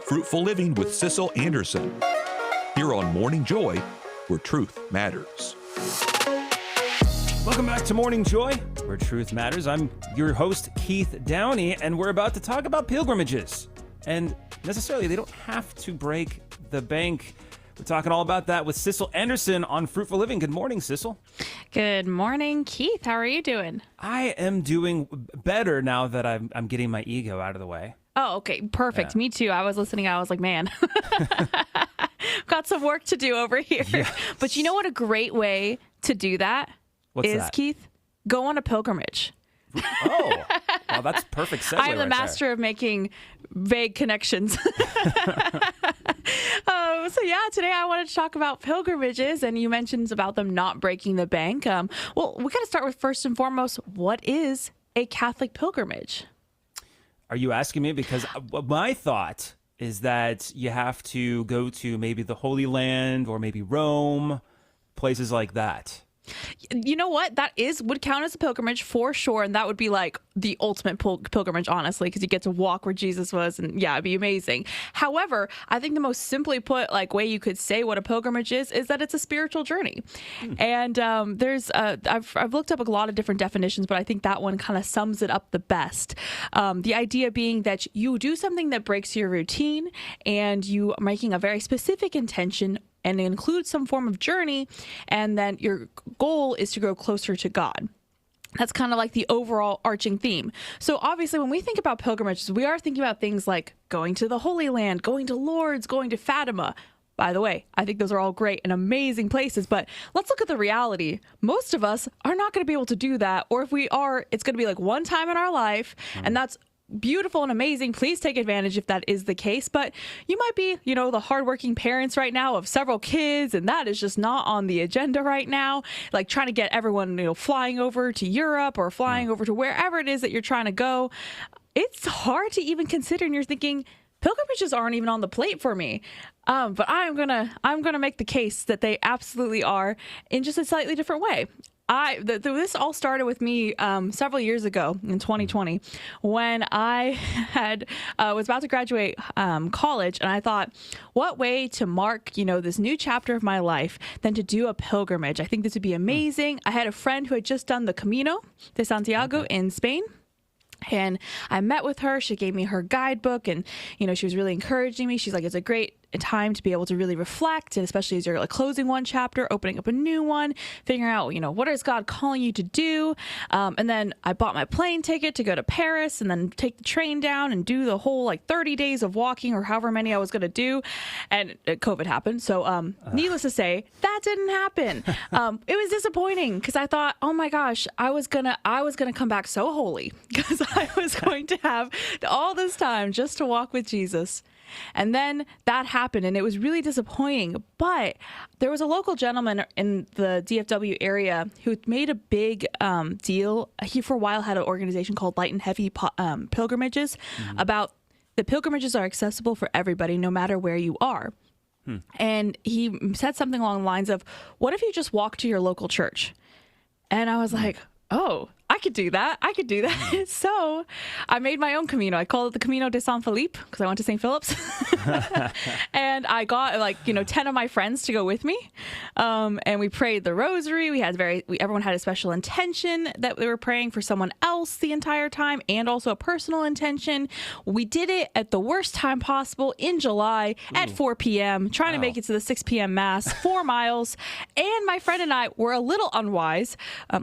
Fruitful Living with Sissel Anderson. Here on Morning Joy, where truth matters. Welcome back to Morning Joy, where truth matters. I'm your host, Keith Downey, and we're about to talk about pilgrimages. And necessarily, they don't have to break the bank. We're talking all about that with Sissel Anderson on Fruitful Living. Good morning, Sissel. Good morning, Keith. How are you doing? I am doing better now that I'm getting my ego out of the way. Oh, okay. Perfect. Yeah. Me too. I was listening. I was like, man, got some work to do over here. Yes. But you know what a great way to do that What's is, that? Keith? Go on a pilgrimage. Oh, well, that's perfect segue. I am the right master of making vague connections. So yeah, today I wanted to talk about pilgrimages, and you mentioned about them not breaking the bank. Well, we got to start with first and foremost, what is a Catholic pilgrimage? Are you asking me? Because my thought is that you have to go to maybe the Holy Land or maybe Rome, places like that. You know what? That would count as a pilgrimage for sure. And that would be like the ultimate pilgrimage, honestly, because you get to walk where Jesus was. And yeah, it'd be amazing. However, I think the most simply put, like, way you could say what a pilgrimage is that it's a spiritual journey. And I've looked up a lot of different definitions, but I think that one kind of sums it up the best. The idea being that you do something that breaks your routine and you are making a very specific intention and include some form of journey, and then your goal is to grow closer to God. That's kind of like the overall arching theme. So obviously, when we think about pilgrimages, we are thinking about things like going to the Holy Land, going to Lourdes, going to Fatima. By the way, I think those are all great and amazing places, but let's look at the reality. Most of us are not going to be able to do that, or if we are, it's going to be like one time in our life, and that's beautiful and amazing. Please take advantage if that is the case. But you might be, the hardworking parents right now of several kids, and that is just not on the agenda right now. Like trying to get everyone, flying over to Europe or flying over to wherever it is that you're trying to go. It's hard to even consider, and you're thinking, pilgrimages aren't even on the plate for me. But I'm gonna make the case that they absolutely are, in just a slightly different way. This all started with me several years ago in 2020 when I was about to graduate college, and I thought, what way to mark this new chapter of my life than to do a pilgrimage? I think this would be amazing. I had a friend who had just done the Camino de Santiago in Spain. And I met with her. She gave me her guidebook, and she was really encouraging me. She's like, it's a great time to be able to really reflect, and especially as you're like closing one chapter, opening up a new one, figuring out what is God calling you to do. And then I bought my plane ticket to go to Paris, and then take the train down and do the whole 30 days of walking, or however many I was going to do. And COVID happened, so needless to say, that didn't happen. It was disappointing because I thought, oh my gosh, I was gonna come back so holy because I was going to have all this time just to walk with Jesus. And then that happened, and it was really disappointing. But there was a local gentleman in the DFW area who made a big deal. He, for a while, had an organization called Light and Heavy Pilgrimages, about the pilgrimages are accessible for everybody, no matter where you are. And he said something along the lines of, what if you just walk to your local church? And I was like, oh, I could do that. So I made my own Camino. I called it the Camino de San Felipe because I went to St. Philip's. And I got 10 of my friends to go with me. And we prayed the rosary. Everyone had a special intention that they were praying for someone else the entire time, and also a personal intention. We did it at the worst time possible in July at 4 p.m., trying to make it to the 6 p.m. mass, 4 miles. And my friend and I were a little unwise.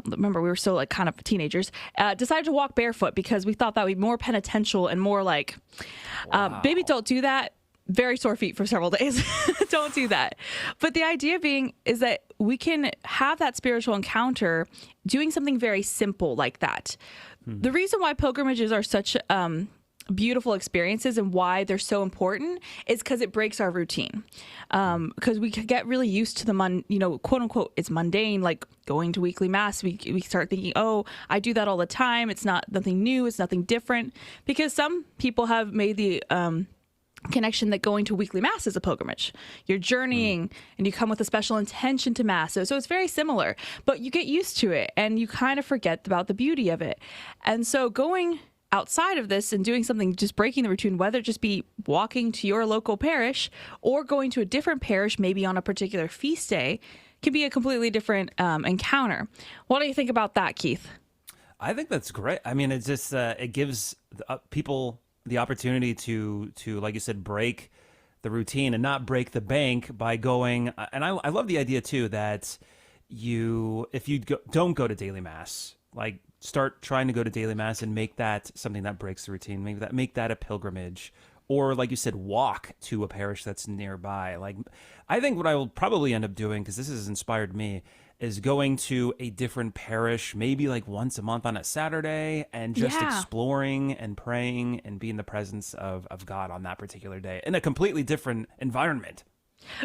Remember, we were still kind of teenagers, decided to walk barefoot because we thought that would be more penitential and more maybe don't do that. Very sore feet for several days. Don't do that. But the idea being is that we can have that spiritual encounter doing something very simple like that. The reason why pilgrimages are such beautiful experiences and why they're so important is because it breaks our routine. Because we get really used to the quote unquote, it's mundane, like going to weekly mass. We start thinking, oh, I do that all the time. It's nothing new. It's nothing different. Because some people have made the connection that going to weekly mass is a pilgrimage. You're journeying and you come with a special intention to mass. So it's very similar, but you get used to it and you kind of forget about the beauty of it. And so going outside of this and doing something, just breaking the routine, whether it just be walking to your local parish or going to a different parish, maybe on a particular feast day, can be a completely different encounter. What do you think about that, Keith? I think that's great. I mean, it's just it gives people the opportunity to like you said, break the routine and not break the bank by going. And I love the idea too that if you don't go to daily mass, like start trying to go to daily mass and make that something that breaks the routine. Make that a pilgrimage, or like you said, walk to a parish that's nearby. Like, I think what I will probably end up doing, because this has inspired me, is going to a different parish, maybe like once a month on a Saturday, and just exploring and praying and be in the presence of God on that particular day in a completely different environment.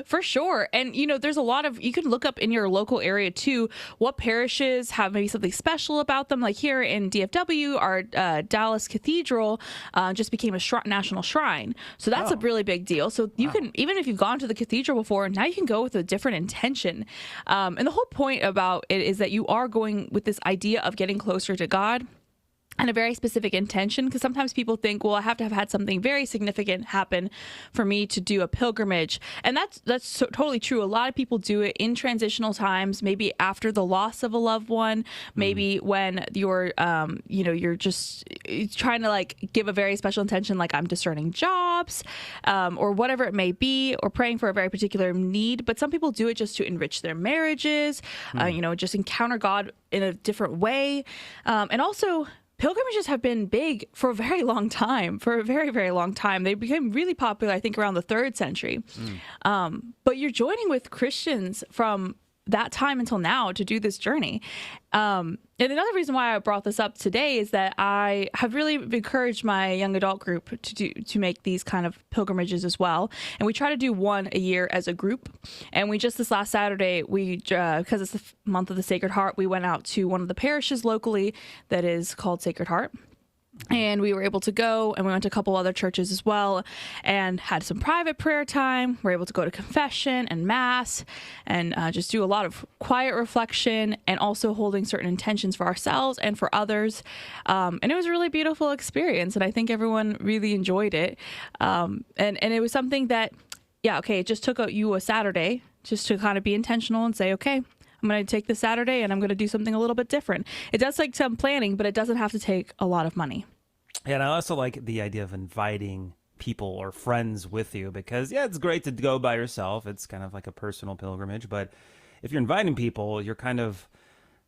For sure. And, there's a lot of, you can look up in your local area too, what parishes have maybe something special about them. Like here in DFW, our Dallas Cathedral just became a national shrine. So that's a really big deal. So you can, even if you've gone to the cathedral before, now you can go with a different intention. And the whole point about it is that you are going with this idea of getting closer to God and a very specific intention, because sometimes people think, well, I have to have had something very significant happen for me to do a pilgrimage. And that's totally true. A lot of people do it in transitional times, maybe after the loss of a loved one, maybe when you're, you're just trying to like give a very special intention, like I'm discerning jobs, or whatever it may be, or praying for a very particular need. But some people do it just to enrich their marriages, just encounter God in a different way. And also, pilgrimages have been big for a very long time, for a very, very long time. They became really popular, I think, around the 3rd century. But you're joining with Christians from that time until now to do this journey. And another reason why I brought this up today is that I have really encouraged my young adult group to make these kind of pilgrimages as well. And we try to do one a year as a group. And we just this last Saturday, because it's the month of the Sacred Heart, we went out to one of the parishes locally that is called Sacred Heart. And we were able to go, and we went to a couple other churches as well, and had some private prayer time. We were able to go to confession and mass, and just do a lot of quiet reflection, and also holding certain intentions for ourselves and for others. And it was a really beautiful experience, and I think everyone really enjoyed it. And it was something that, it just took you a Saturday just to kind of be intentional and say, okay, I'm going to take this Saturday and I'm going to do something a little bit different. It does take some planning, but it doesn't have to take a lot of money. Yeah, and I also like the idea of inviting people or friends with you, because it's great to go by yourself. It's kind of like a personal pilgrimage, but if you're inviting people, you're kind of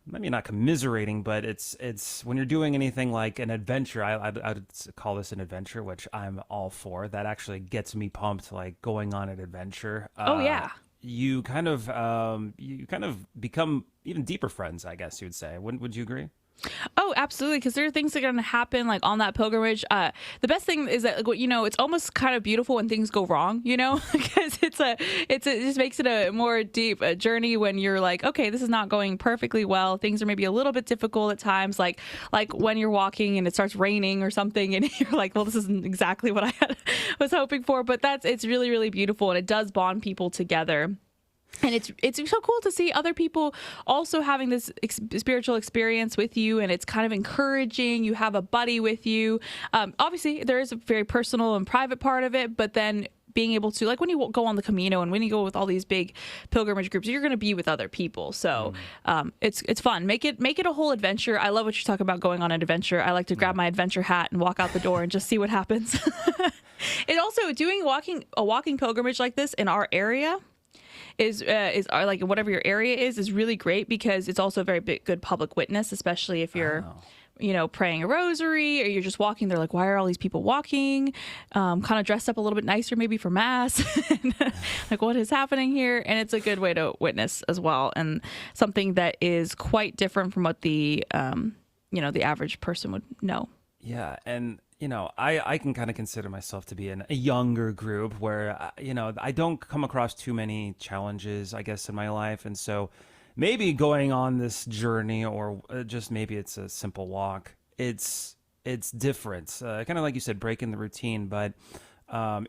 maybe not commiserating, but it's when you're doing anything like an adventure. I'd call this an adventure, which I'm all for. That actually gets me pumped, like going on an adventure. You kind of become even deeper friends, I guess you would say. Would you agree? Oh, absolutely. Because there are things that are going to happen like on that pilgrimage. The best thing is that, it's almost kind of beautiful when things go wrong, because it just makes it a more deep journey when you're like, okay, this is not going perfectly well. Things are maybe a little bit difficult at times, like when you're walking and it starts raining or something, and you're like, well, this isn't exactly what I was hoping for. But it's really, really beautiful, and it does bond people together. And it's so cool to see other people also having this spiritual experience with you, and it's kind of encouraging. You have a buddy with you. Obviously, there is a very personal and private part of it, but then being able to, like when you go on the Camino and when you go with all these big pilgrimage groups, you're going to be with other people. So it's fun. Make it a whole adventure. I love what you talk about going on an adventure. I like to grab my adventure hat and walk out the door and just see what happens. And also doing a walking pilgrimage like this in our area is like whatever your area is really great, because it's also a very good public witness, especially if you're praying a rosary or you're just walking. They're like, why are all these people walking? Kind of dressed up a little bit nicer maybe for mass. Like, what is happening here? And it's a good way to witness as well, and something that is quite different from what the the average person would know. Yeah, and I can kind of consider myself to be in a younger group where, I don't come across too many challenges, I guess, in my life. And so maybe going on this journey, or just maybe it's a simple walk, it's different. Kind of like you said, breaking the routine. But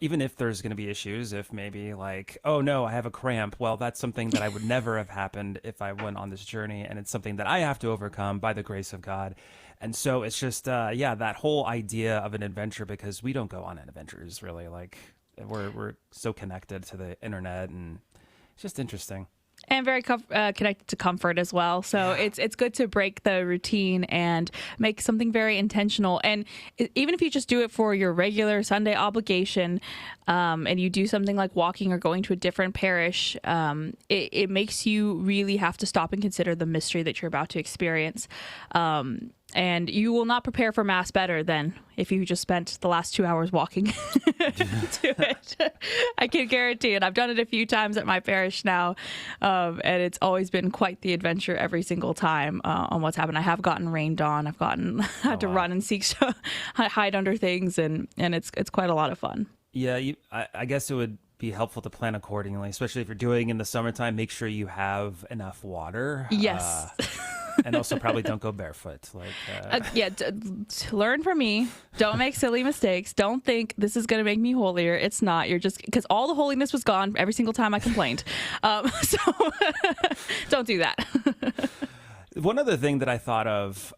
even if there's going to be issues, if maybe like, oh no, I have a cramp. Well, that's something that I would never have happened if I went on this journey. And it's something that I have to overcome by the grace of God. And so it's just, that whole idea of an adventure, because we don't go on adventures really. Like we're so connected to the internet, and it's just interesting. And very connected to comfort as well. So it's good to break the routine and make something very intentional. And even if you just do it for your regular Sunday obligation, and you do something like walking or going to a different parish, it makes you really have to stop and consider the mystery that you're about to experience. And you will not prepare for Mass better than if you just spent the last 2 hours walking to it. I can guarantee it. I've done it a few times at my parish now, and it's always been quite the adventure every single time on what's happened. I have gotten rained on. I've had to run and seek hide under things, and it's quite a lot of fun. Yeah, I guess it would be helpful to plan accordingly, especially if you're doing in the summertime. Make sure you have enough water. Yes. And also probably don't go barefoot. Learn from me. Don't make silly mistakes. Don't think this is going to make me holier. It's not. You're just, because all the holiness was gone every single time I complained. So don't do that. One other thing that I thought of,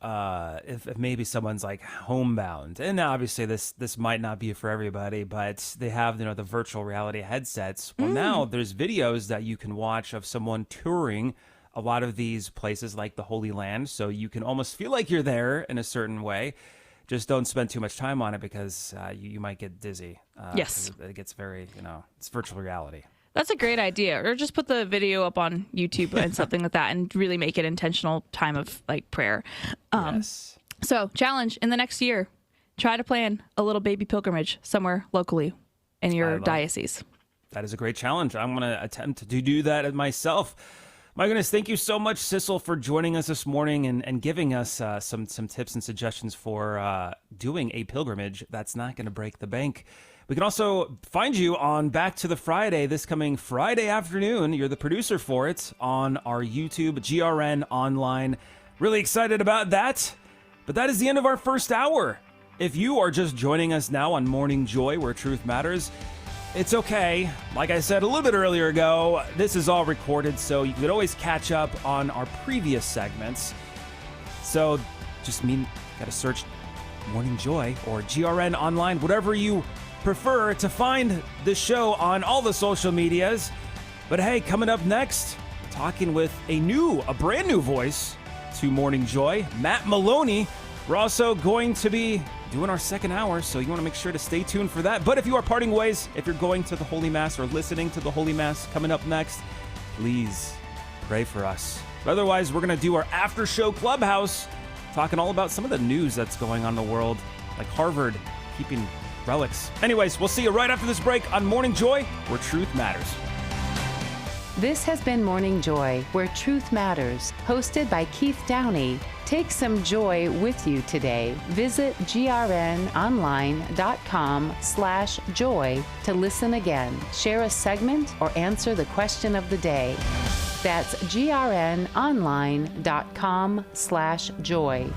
if maybe someone's like homebound, and obviously this might not be for everybody, but they have, the virtual reality headsets. Well, now there's videos that you can watch of someone touring a lot of these places like the Holy Land, so you can almost feel like you're there in a certain way. Just don't spend too much time on it, because you might get dizzy. Yes. It gets very, it's virtual reality. That's a great idea. Or just put the video up on YouTube and something like that, and really make it intentional time of like prayer. Yes. So challenge in the next year, try to plan a little baby pilgrimage somewhere locally in your diocese. That is a great challenge. I'm going to attempt to do that myself. My goodness, thank you so much, Sissel, for joining us this morning and giving us some tips and suggestions for doing a pilgrimage that's not going to break the bank. We can also find you on Back to the Friday this coming Friday afternoon. You're the producer for it on our YouTube, GRN Online. Really excited about that. But that is the end of our first hour. If you are just joining us now on Morning Joy, where truth matters, it's okay. Like I said a little bit earlier ago, this is all recorded, so you can always catch up on our previous segments. So just gotta search Morning Joy or GRN Online, whatever you prefer, to find the show on all the social medias. But hey, coming up next, talking with a brand new voice to Morning Joy, Matt Maloney. We're also going to be doing our second hour, so you want to make sure to stay tuned for that. But if you are parting ways, if you're going to the Holy Mass or listening to the Holy Mass coming up next, please pray for us. But otherwise, we're going to do our after show clubhouse, talking all about some of the news that's going on in the world, like Harvard keeping relics. Anyways, we'll see you right after this break on Morning Joy, where truth matters. This has been Morning Joy, where truth matters, hosted by Keith Downey. Take some joy with you today. Visit grnonline.com/joy to listen again, share a segment, or answer the question of the day. That's grnonline.com/joy.